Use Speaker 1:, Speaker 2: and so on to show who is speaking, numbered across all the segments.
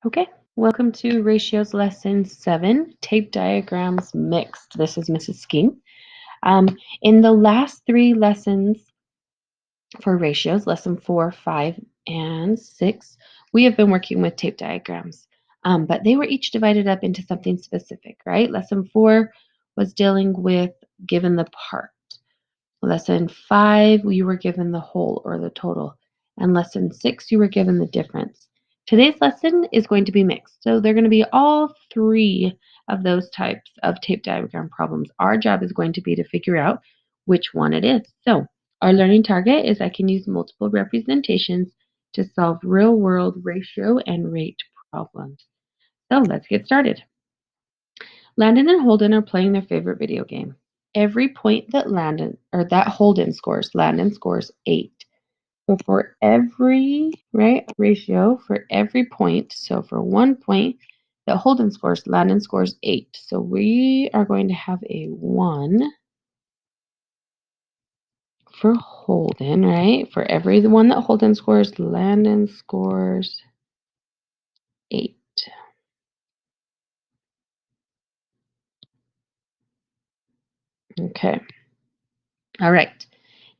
Speaker 1: Okay, welcome to Ratios Lesson 7, Tape Diagrams Mixed. This is Mrs. Skeen. In the last three lessons for ratios, lesson 4, 5, and 6, we have been working with tape diagrams, but they were each divided up into something specific, right? Lesson 4 was dealing with given the part. Lesson 5, you were given the whole or the total. And lesson 6, you were given the difference. Today's lesson is going to be mixed. So they're going to be all three of those types of tape diagram problems. Our job is going to be to figure out which one it is. So our learning target is I can use multiple representations to solve real-world ratio and rate problems. So let's get started. Landon and Holden are playing their favorite video game. Every point that Holden scores, Landon scores 8. So for every ratio for every point, so for 1 point that Holden scores, Landon scores 8. So we are going to have a 1 for Holden, right? For every one that Holden scores, Landon scores 8. Okay. All right.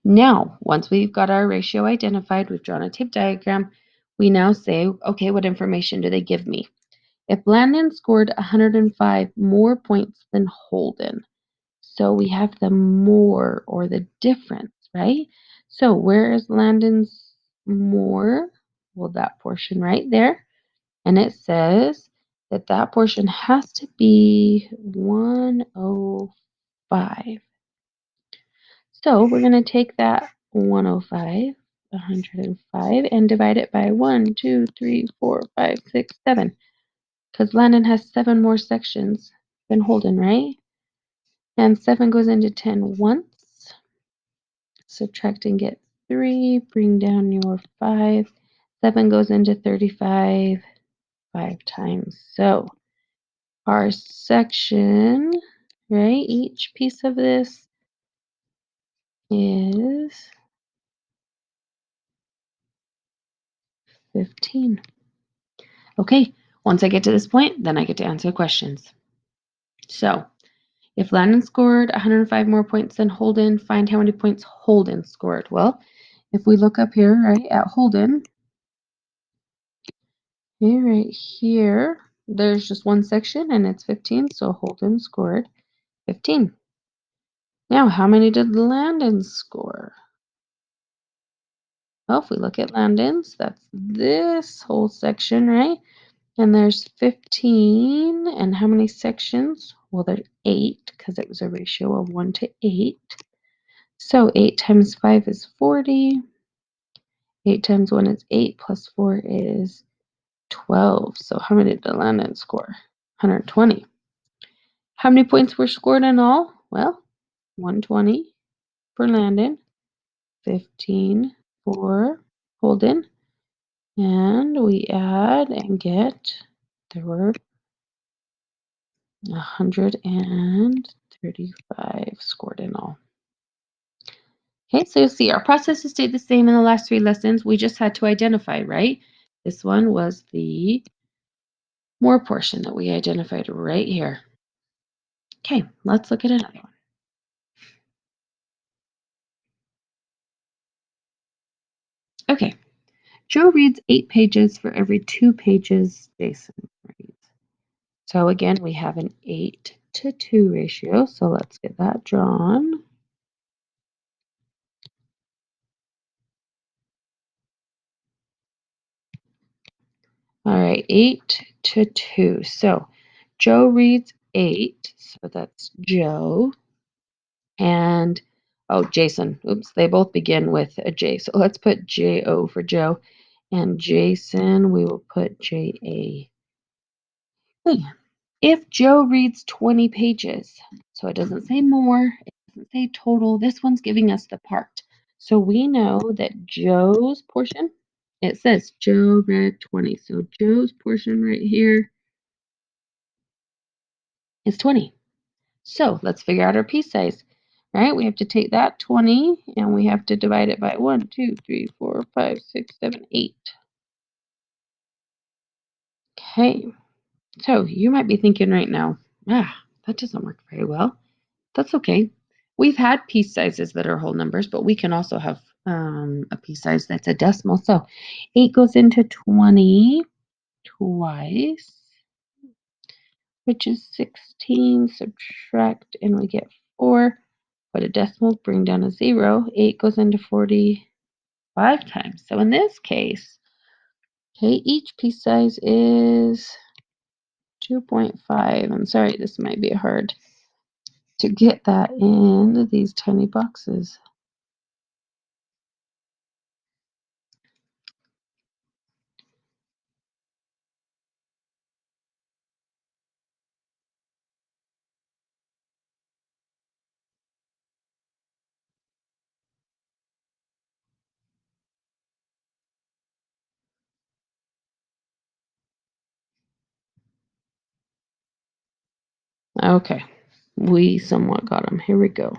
Speaker 1: Now, once we've got our ratio identified, we've drawn a tape diagram, we now say, okay, what information do they give me? If Landon scored 105 more points than Holden, so we have the more or the difference, right? So where is Landon's more? Well, that portion right there. And it says that that portion has to be 105. So we're going to take that 105, and divide it by 1, 2, 3, 4, 5, 6, 7. Because Landon has 7 more sections than Holden, right? And 7 goes into 10 once. Subtract and get 3. Bring down your 5. 7 goes into 35 5 times. So our section, right, each piece of this is 15. Okay, once I get to this point, then I get to answer questions. So, if Landon scored 105 more points than Holden, find how many points Holden scored. Well, if we look up here, right, at Holden, right here, there's just one section and it's 15, so Holden scored 15. Now, how many did Landon score? Well, if we look at Landon's, that's this whole section, right? And there's 15. And how many sections? Well, there's 8 because it was a ratio of 1 to 8. So 8 times 5 is 40. 8 times 1 is 8 plus 4 is 12. So how many did Landon score? 120. How many points were scored in all? Well, 120 for Landon, 15 for Holden, and we add and get, there were 135 scored in all. Okay, so you'll see our process has stayed the same in the last 3 lessons. We just had to identify, right? This one was the more portion that we identified right here. Okay, let's look at another one. Okay, Joe reads 8 pages for every 2 pages Jason reads. So again, we have an 8 to 2 ratio. So let's get that drawn. All right, 8 to 2. So Joe reads 8. So that's Joe. And, oh, Jason. Oops, they both begin with a J. So let's put J-O for Joe. And Jason, we will put J-A. If Joe reads 20 pages, so it doesn't say more, it doesn't say total, this one's giving us the part. So we know that Joe's portion, it says Joe read 20. So Joe's portion right here is 20. So let's figure out our piece size, right? We have to take that 20 and we have to divide it by 1, 2, 3, 4, 5, 6, 7, 8. Okay, so you might be thinking right now, that doesn't work very well. That's okay. We've had piece sizes that are whole numbers, but we can also have a piece size that's a decimal. So 8 goes into 20 twice, which is 16. Subtract, and we get 4. Put a decimal, bring down a 0. 8 goes into 45 times. So in this case, okay, each piece size is 2.5. I'm sorry, this might be hard to get that in these tiny boxes. Okay, we somewhat got them. Here we go.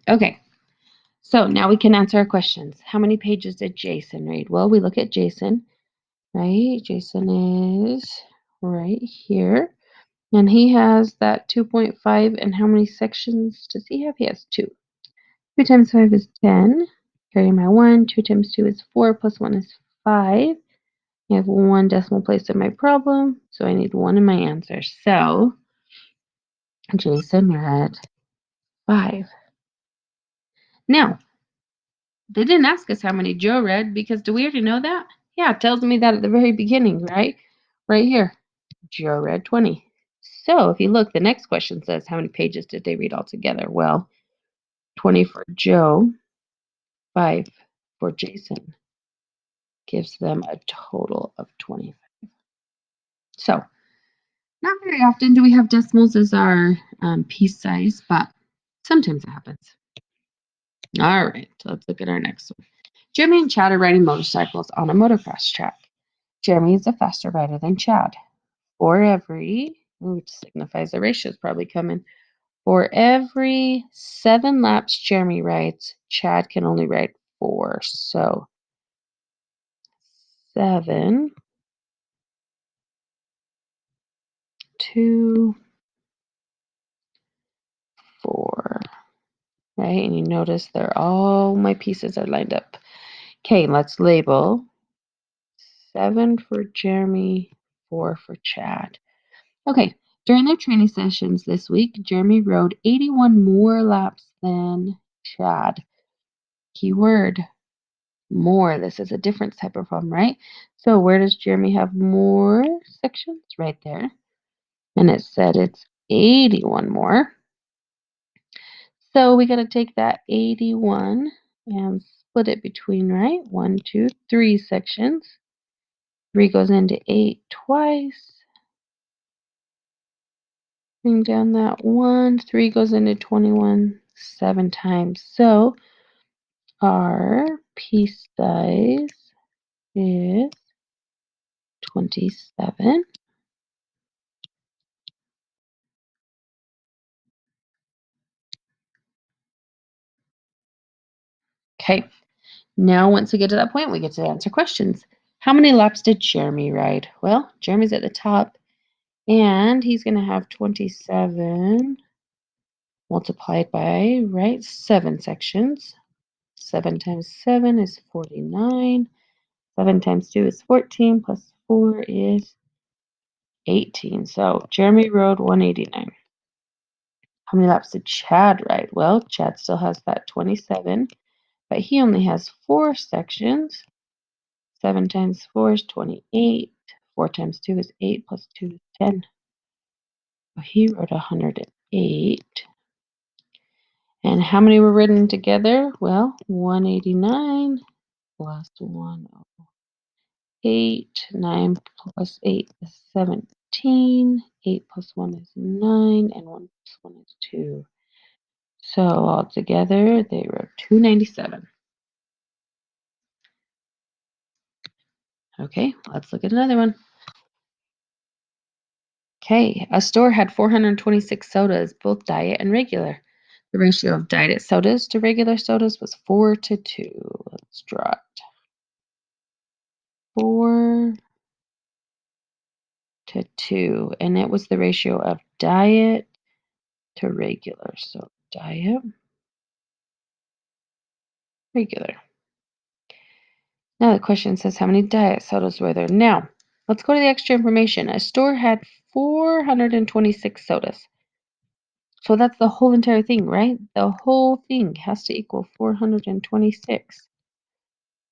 Speaker 1: Okay, so now we can answer our questions. How many pages did Jason read? Well, we look at Jason, right? Jason is right here. And he has that 2.5. And how many sections does he have? He has 2. 2 times 5 is 10. Carry my 1. 2 times 2 is 4. Plus 1 is 5. I have 1 decimal place in my problem, so I need 1 in my answer. So Jason read 5. Now, they didn't ask us how many Joe read because do we already know that? Yeah, it tells me that at the very beginning, right? Right here. Joe read 20. So if you look, the next question says how many pages did they read altogether? Well, 20 for Joe, 5 for Jason gives them a total of 20. So not very often do we have decimals as our piece size, but sometimes it happens. All right, so let's look at our next one. Jeremy and Chad are riding motorcycles on a motocross track. Jeremy is a faster rider than Chad. For every, which signifies the ratio is probably coming, for every 7 laps Jeremy rides, Chad can only ride 4. So 7, 2, 4. Right? And you notice all my pieces are lined up. Okay, let's label 7 for Jeremy, 4 for Chad. Okay, during their training sessions this week, Jeremy rode 81 more laps than Chad. Keyword more. This is a different type of problem, right? So where does Jeremy have more sections? Right there. And it said it's 81 more. So we got to take that 81 and split it between, right? 1, 2, 3 sections. 3 goes into 8 twice. Bring down that 1. 3 goes into 21 7 times. So our piece size is 27. Okay. Now, once we get to that point, we get to answer questions. How many laps did Jeremy ride? Well, Jeremy's at the top, and he's going to have 27 multiplied by, right, 7 sections. 7 times 7 is 49. 7 times 2 is 14, plus 4 is 18. So Jeremy rode 189. How many laps did Chad ride? Well, Chad still has that 27, but he only has 4 sections. 7 times 4 is 28. 4 times 2 is 8, plus 2 is 10. So he rode 108. And how many were ridden together? Well, 189 plus 108. 9 plus 8 is 17. 8 plus 1 is 9. And 1 plus 1 is 2. So altogether, they wrote 297. Okay, let's look at another one. Okay, a store had 426 sodas, both diet and regular. The ratio of diet sodas to regular sodas was 4:2. Let's draw it. 4 to 2. And it was the ratio of diet to regular. So diet, regular. Now the question says, how many diet sodas were there? Now, let's go to the extra information. A store had 426 sodas. So that's the whole entire thing, right? The whole thing has to equal 426.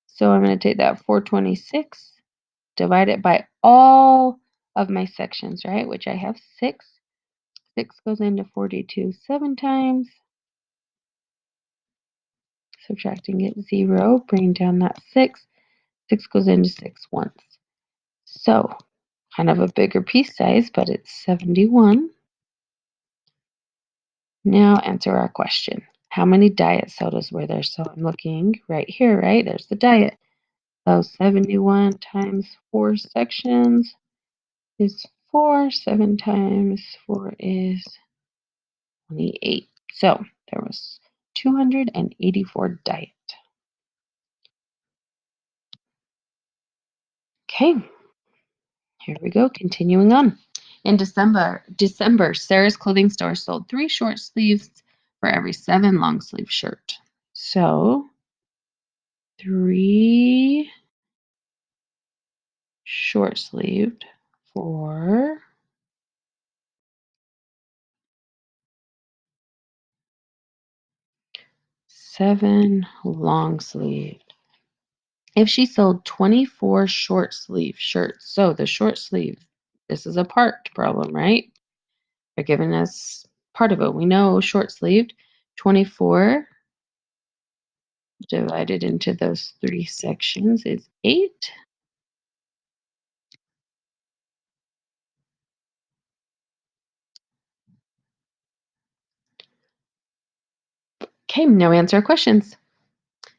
Speaker 1: So I'm going to take that 426, divide it by all of my sections, right? Which I have 6. 6 goes into 42 7 times. Subtracting it 0, bring down that 6. 6 goes into 6 once. So kind of a bigger piece size, but it's 71. Now answer our question. How many diet sodas were there? So I'm looking right here, right? There's the diet. So 71 times 4 sections is 4. 7 times 4 is 28. So there was 284 diet. Okay, here we go. Continuing on. In December, Sarah's clothing store sold 3 short sleeves for every 7 long sleeve shirt. So 3 short sleeved for 7 long sleeved. If she sold 24 short sleeve shirts, so the short sleeve, this is a part problem, right? They're giving us part of it. We know short sleeved, 24 divided into those 3 sections is 8. Okay, now answer our questions.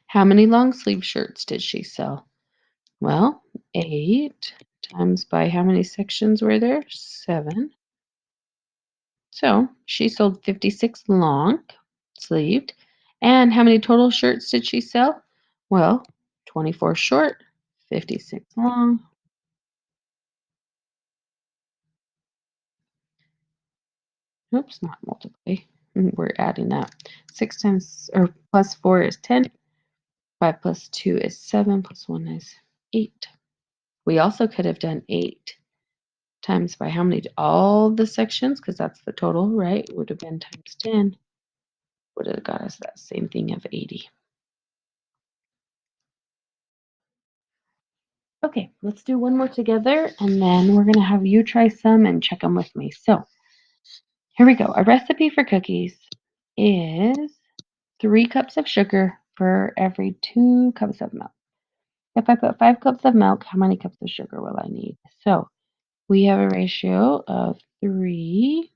Speaker 1: How many long sleeve shirts did she sell? Well, 8 times by how many sections were there? 7. So she sold 56 long sleeved. And how many total shirts did she sell? Well, 24 short, 56 long. Oops, not multiply. We're adding that. 6 times or plus 4 is 10. 5 plus 2 is 7. Plus 1 is 8. We also could have done 8 times by how many? All the sections, because that's the total, right? Would have been times 10. Would have got us that same thing of 80. Okay, let's do one more together, and then we're going to have you try some and check them with me. So here we go. A recipe for cookies is 3 cups of sugar for every 2 cups of milk. If I put 5 cups of milk, how many cups of sugar will I need? So we have a ratio of 3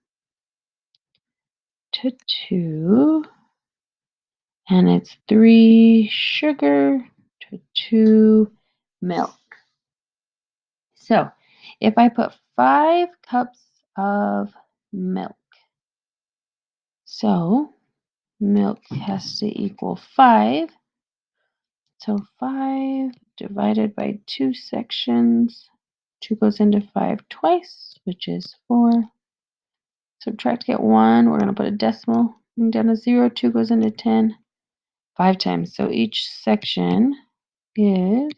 Speaker 1: to 2, and it's 3 sugar to 2 milk. So if I put 5 cups of milk, so milk has to equal 5. So 5 divided by 2 sections. 2 goes into 5 twice, which is 4. Subtract, get 1. We're going to put a decimal. Bring down a 0. 2 goes into 10. 5 times. So each section is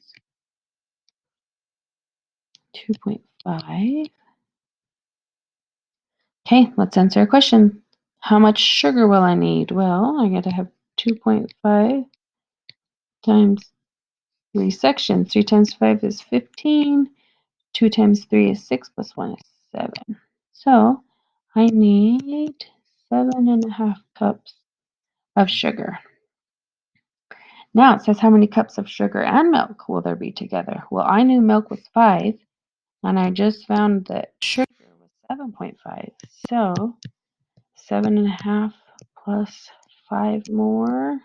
Speaker 1: 2.5. Okay, let's answer a question. How much sugar will I need? Well, I got to have 2.5 times 3 sections. 3 times 5 is 15. 2 times 3 is 6 plus 1 is 7. So I need 7.5 cups of sugar. Now it says how many cups of sugar and milk will there be together? Well, I knew milk was 5, and I just found that sugar was 7.5. So 7.5 plus 5 more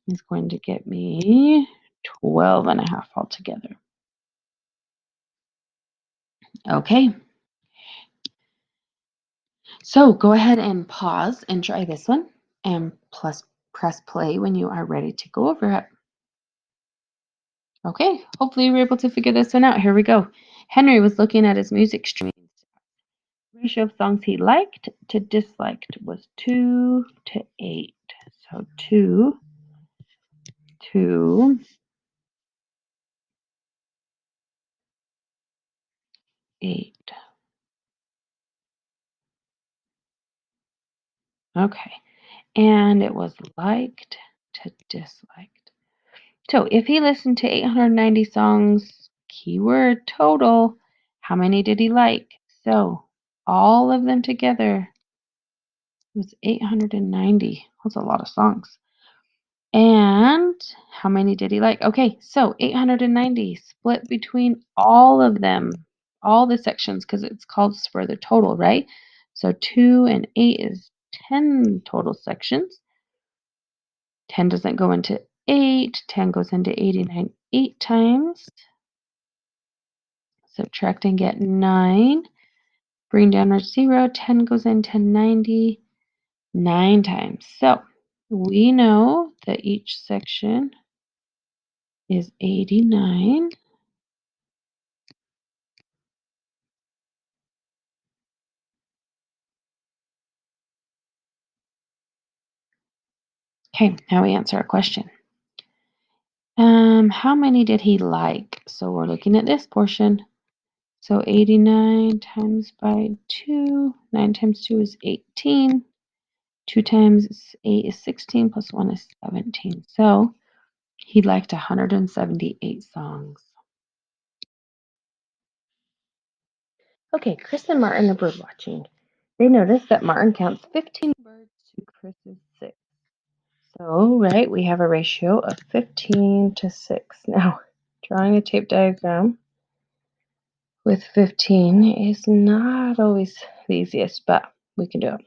Speaker 1: is going to get me 12.5 altogether. Okay. So go ahead and pause and try this one, and press play when you are ready to go over it. Okay, hopefully you were able to figure this one out. Here we go. Henry was looking at his music streams. Ratio of songs he liked to disliked was 2 to 8. So 2 to 8. Okay. And it was liked to disliked. So if he listened to 890 songs, keyword total, how many did he like? So all of them together was 890. That's a lot of songs. And how many did he like? Okay, so 890 split between all of them, all the sections, because it's called for the total, right? So 2 and 8 is 10 total sections. 10 doesn't go into 8. 10 goes into 89 8 times. Subtract and get 9. Bring down 0. 10 goes into 90 9 times. So we know that each section is 89. Okay, now we answer our question. How many did he like? So we're looking at this portion. So 89 times by 2. 9 times 2 is 18. 2 times 8 is 16, plus 1 is 17. So he liked 178 songs. Okay, Chris and Martin are bird watching. They notice that Martin counts 15 birds to Chris's 6. So, right, we have a ratio of 15 to 6. Now, drawing a tape diagram with 15 is not always the easiest, but we can do it.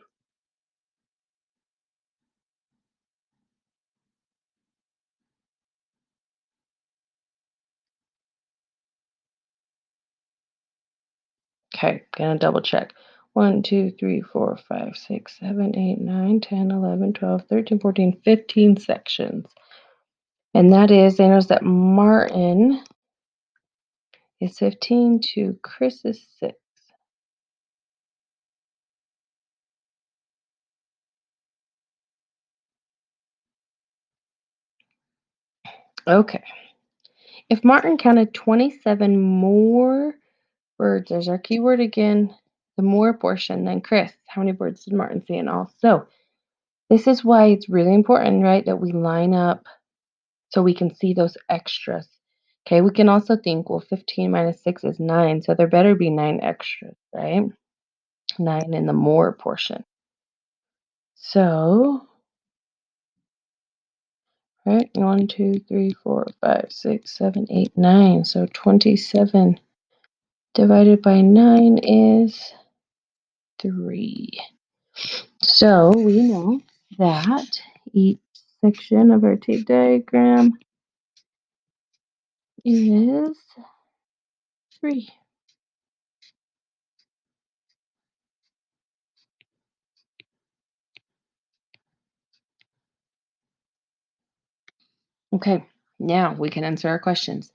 Speaker 1: Okay, gonna double check. 1, 2, 3, 4, 5, 6, 7, 8, 9, 10, 11, 12, 13, 14, 15 sections. And that is, they notice that Martin is 15 to Chris is 6. Okay. If Martin counted 27 more birds, there's our keyword again, the more portion than Chris. How many birds did Martin see in all? So this is why it's really important, right, that we line up so we can see those extras. Okay, we can also think, well, 15 minus 6 is 9, so there better be 9 extras, right? 9 in the more portion. So, right, 1, 2, 3, 4, 5, 6, 7, 8, 9. So 27 divided by 9 is 3. So we know that each section of our tape diagram is 3. Okay, now we can answer our questions.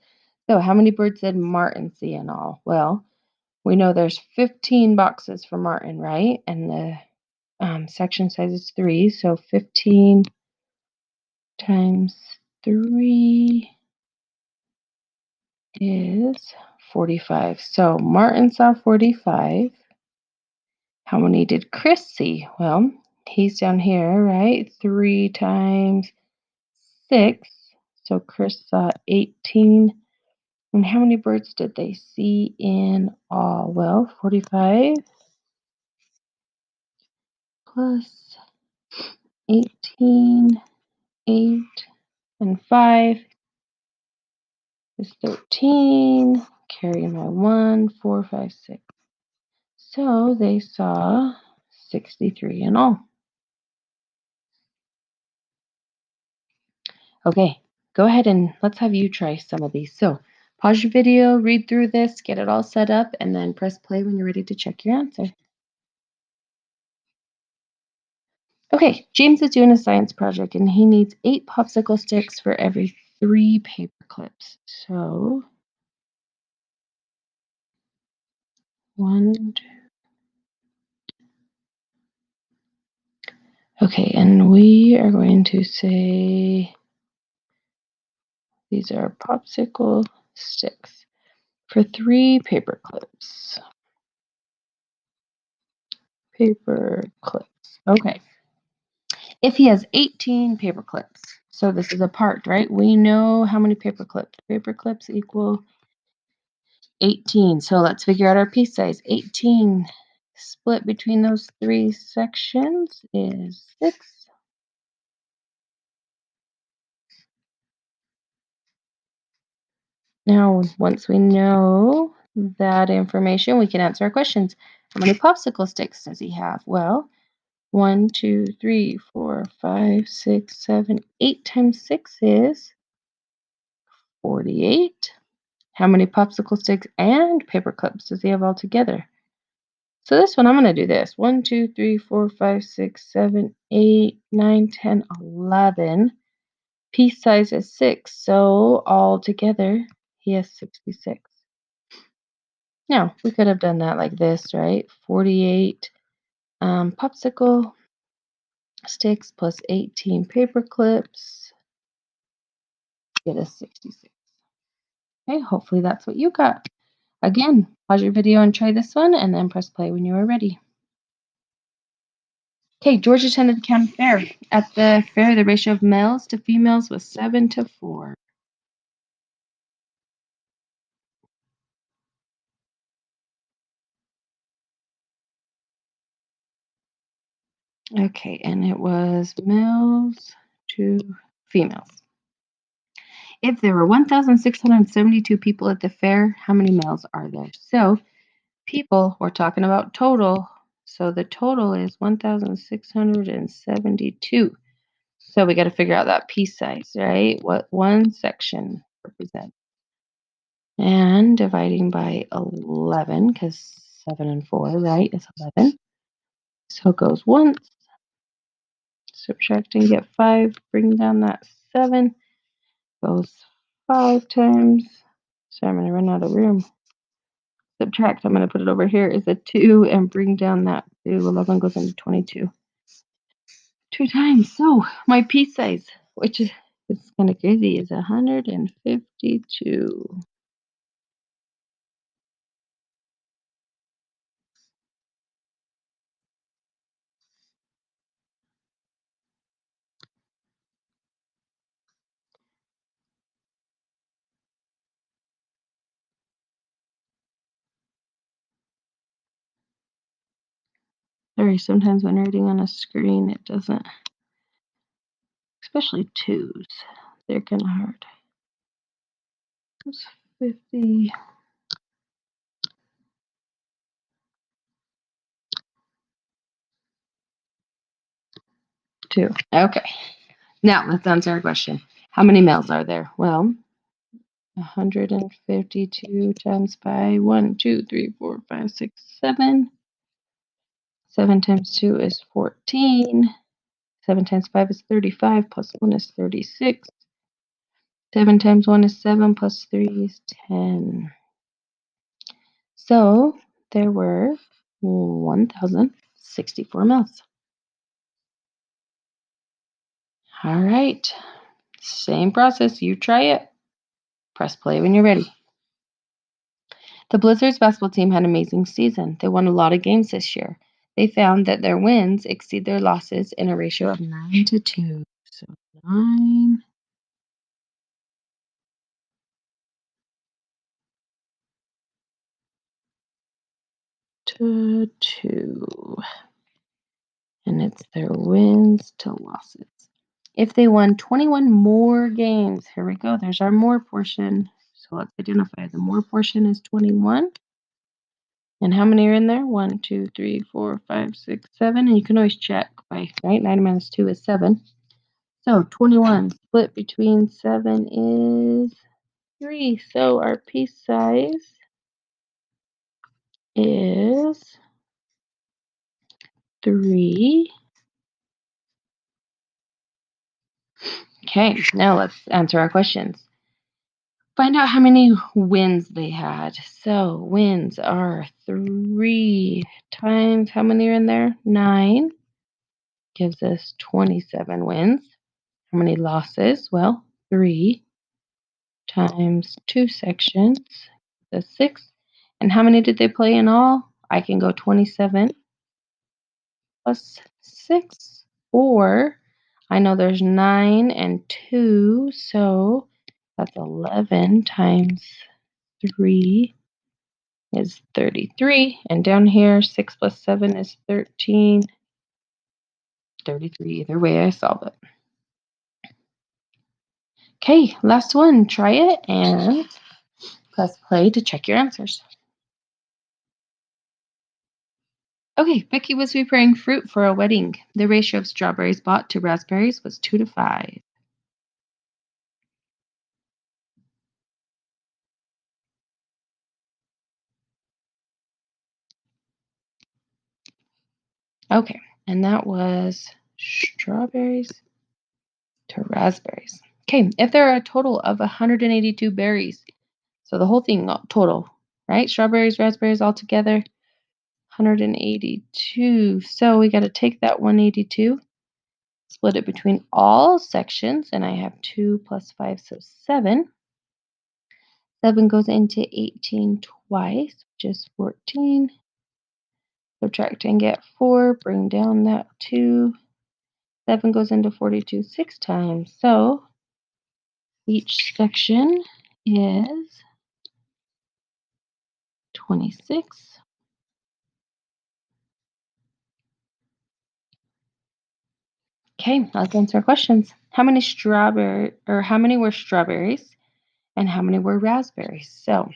Speaker 1: So how many birds did Martin see in all? Well, we know there's 15 boxes for Martin, right? And the section size is 3, so 15 times 3 is 45. So Martin saw 45. How many did Chris see? Well, he's down here, right? 3 times 6. So Chris saw 18. And how many birds did they see in all? Well, 45 plus 18, 8, and 5 is 13. Carry my 1, 4, 5, 6. So they saw 63 in all. Okay, go ahead and let's have you try some of these. So pause your video, read through this, get it all set up, and then press play when you're ready to check your answer. Okay, James is doing a science project and he needs 8 popsicle sticks for every 3 paper clips. So 1, 2. Okay, and we are going to say these are popsicle sticks for 3 paper clips. Paper clips. Okay. If he has 18 paper clips, so this is a part, right? We know how many paper clips. Paper clips equal 18. So let's figure out our piece size. 18 split between those 3 sections is 6. Now, once we know that information, we can answer our questions. How many popsicle sticks does he have? Well, 1, 2, 3, 4, 5, 6, 7, 8 times 6 is 48. How many popsicle sticks and paper clips does he have altogether? So this one, I'm going to do this. 1, 2, 3, 4, 5, 6, 7, 8, 9, 10, 11. Piece size is 6. So altogether, he has 66. Now, we could have done that like this, right? 48 popsicle sticks plus 18 paper clips get us 66. Okay, hopefully that's what you got. Again, pause your video and try this one, and then press play when you are ready. Okay, George attended the county fair. At the fair, the ratio of males to females was 7-4. Okay, and it was males to females. If there were 1,672 people at the fair, how many males are there? So, people, we're talking about total. So the total is 1,672. So we got to figure out that piece size, right? What one section represents. And dividing by 11, because 7 and 4, right, is 11. So it goes once. Subtracting, get 5. Bring down that 7. Goes 5 times. So I'm going to run out of room. Subtract, I'm going to put it over here, is a 2, and bring down that 2. 11 goes into 22. 2 times. So my piece size, which is kind of crazy, is 152. Sorry, sometimes when reading on a screen, it doesn't, especially 2s. They're kind of hard. It's 52. Okay. Now let's answer our question. How many males are there? Well, 152 times by 1, 2, 3, 4, 5, 6, 7. 7 times 2 is 14. 7 times 5 is 35, plus 1 is 36. 7 times 1 is 7, plus 3 is 10. So there were 1,064 males. All right. Same process. You try it. Press play when you're ready. The Blizzards basketball team had an amazing season. They won a lot of games this year. They found that their wins exceed their losses in a ratio of 9-2. So 9 to 2. And it's their wins to losses. If they won 21 more games, here we go. There's our more portion. So let's identify the more portion is 21. And how many are in there? 1, 2, 3, 4, 5, 6, 7. And you can always check by, right? 9 minus 2 is 7. So 21 split between 7 is 3. So our piece size is 3 Okay, now let's answer our questions. Find out how many wins they had. So wins are 3 times, how many are in there? 9 gives us 27 wins. How many losses? Well, 3 times 2 sections, that's 6. And how many did they play in all? I can go 27 plus 6. Or I know there's 9 and 2, so that's 11 times 3 is 33. And down here, 6 plus 7 is 13. 33, either way I solve it. Okay, last one. Try it and press play to check your answers. Okay, Becky was preparing fruit for a wedding. The ratio of strawberries bought to raspberries was 2 to 5. Okay, and that was strawberries to raspberries. Okay, if there are a total of 182 berries, so the whole thing total, right? Strawberries, raspberries all together, 182. So we got to take that 182, split it between all sections, and I have 2 plus 5, so 7. 7 goes into 18 twice, which is 14. Subtract and get 4, bring down that 2. 7 goes into 42 6 times. So each section is 26. Okay, let's answer our questions. How many were strawberries and how many were raspberries? So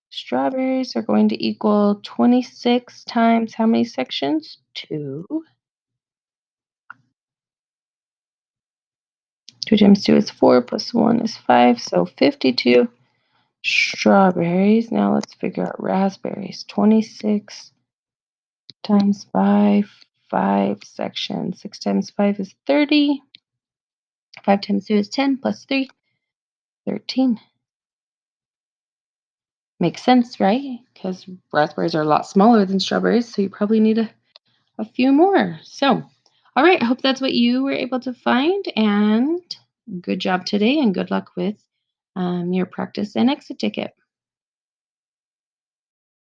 Speaker 1: strawberries are going to equal 26 times how many sections? 2. 2 times 2 is 4, plus 1 is 5, so 52 strawberries. Now let's figure out raspberries. 26 times 5 sections. 6 times 5 is 30. 5 times 2 is 10, plus 3, 13. Makes sense, right? Because raspberries are a lot smaller than strawberries, so you probably need a few more. So, all right, I hope that's what you were able to find, and good job today, and good luck with your practice and exit ticket.